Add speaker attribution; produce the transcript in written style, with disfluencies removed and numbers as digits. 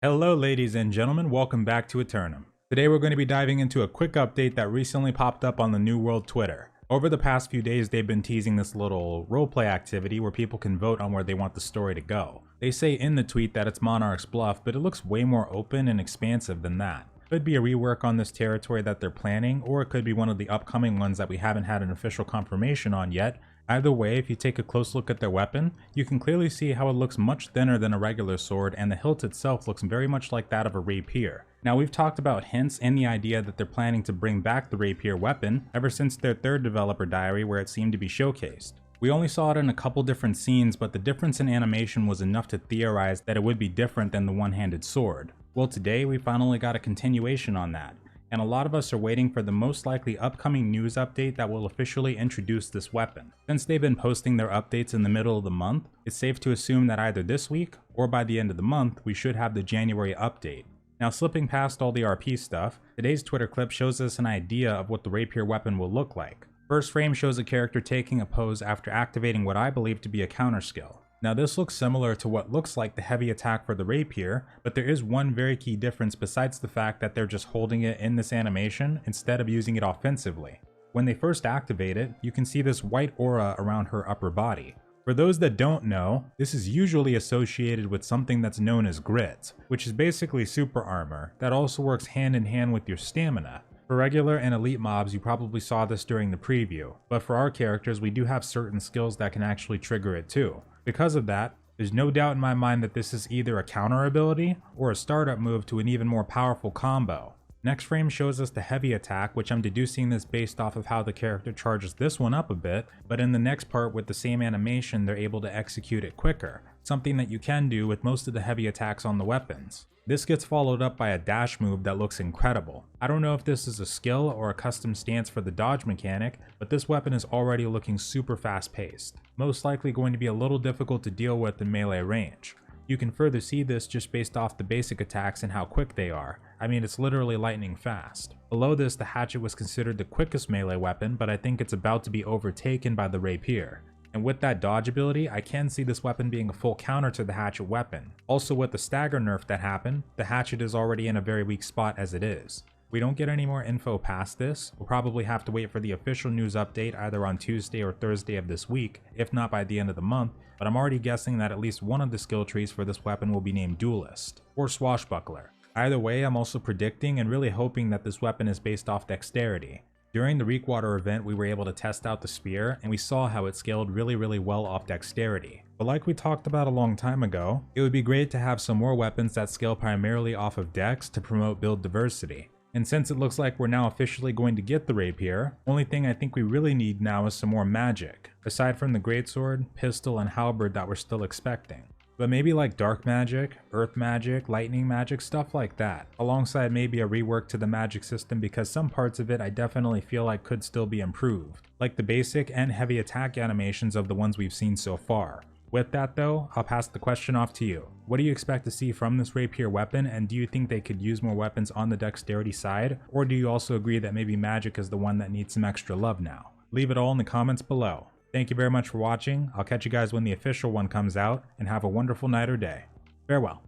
Speaker 1: Hello ladies and gentlemen, welcome back to Eternum. Today we're going to be diving into a quick update that recently popped up on the New World Twitter. Over the past few days they've been teasing this little roleplay activity where people can vote on where they want the story to go. They say in the tweet that it's Monarch's Bluff, but it looks way more open and expansive than that. Could be a rework on this territory that they're planning, or it could be one of the upcoming ones that we haven't had an official confirmation on yet. Either way, if you take a close look at their weapon, you can clearly see how it looks much thinner than a regular sword, and the hilt itself looks very much like that of a rapier. Now, we've talked about hints and the idea that they're planning to bring back the Rapier Weapon ever since their third developer diary where it seemed to be showcased. We only saw it in a couple different scenes, but the difference in animation was enough to theorize that it would be different than the one-handed sword. Well, today we finally got a continuation on that, and a lot of us are waiting for the most likely upcoming news update that will officially introduce this weapon. Since they've been posting their updates in the middle of the month, it's safe to assume that either this week or by the end of the month we should have the January update. Now, slipping past all the RP stuff, today's Twitter clip shows us an idea of what the Rapier weapon will look like. First frame shows a character taking a pose after activating what I believe to be a counter skill. Now, this looks similar to what looks like the heavy attack for the rapier, but there is one very key difference besides the fact that they're just holding it in this animation instead of using it offensively. When they first activate it, you can see this white aura around her upper body. For those that don't know, this is usually associated with something that's known as grit, which is basically super armor that also works hand in hand with your stamina. For regular and elite mobs, you probably saw this during the preview, but for our characters, we do have certain skills that can actually trigger it too. Because of that, there's no doubt in my mind that this is either a counter ability or a startup move to an even more powerful combo. Next frame shows us the heavy attack, which I'm deducing this based off of how the character charges this one up a bit, but in the next part with the same animation they're able to execute it quicker, something that you can do with most of the heavy attacks on the weapons. This gets followed up by a dash move that looks incredible. I don't know if this is a skill or a custom stance for the dodge mechanic, but this weapon is already looking super fast paced. Most likely going to be a little difficult to deal with in melee range. You can further see this just based off the basic attacks and how quick they are. I mean, it's literally lightning fast. Below this, the hatchet was considered the quickest melee weapon, but I think it's about to be overtaken by the rapier. And with that dodge ability, I can see this weapon being a full counter to the hatchet weapon. Also, with the stagger nerf that happened, the hatchet is already in a very weak spot as it is. We don't get any more info past this. We'll probably have to wait for the official news update either on Tuesday or Thursday of this week, if not by the end of the month, but I'm already guessing that at least one of the skill trees for this weapon will be named Duelist, or Swashbuckler. Either way, I'm also predicting and really hoping that this weapon is based off dexterity. During the Reekwater event, we were able to test out the spear, and we saw how it scaled really well off dexterity. But like we talked about a long time ago, it would be great to have some more weapons that scale primarily off of dex to promote build diversity. And since it looks like we're now officially going to get the rapier, only thing I think we really need now is some more magic, aside from the greatsword, pistol, and halberd that we're still expecting. But maybe like dark magic, earth magic, lightning magic, stuff like that, alongside maybe a rework to the magic system because some parts of it I definitely feel like could still be improved, like the basic and heavy attack animations of the ones we've seen so far. With that though, I'll pass the question off to you. What do you expect to see from this rapier weapon, and do you think they could use more weapons on the dexterity side, or do you also agree that maybe magic is the one that needs some extra love now? Leave it all in the comments below. Thank you very much for watching. I'll catch you guys when the official one comes out, and have a wonderful night or day. Farewell.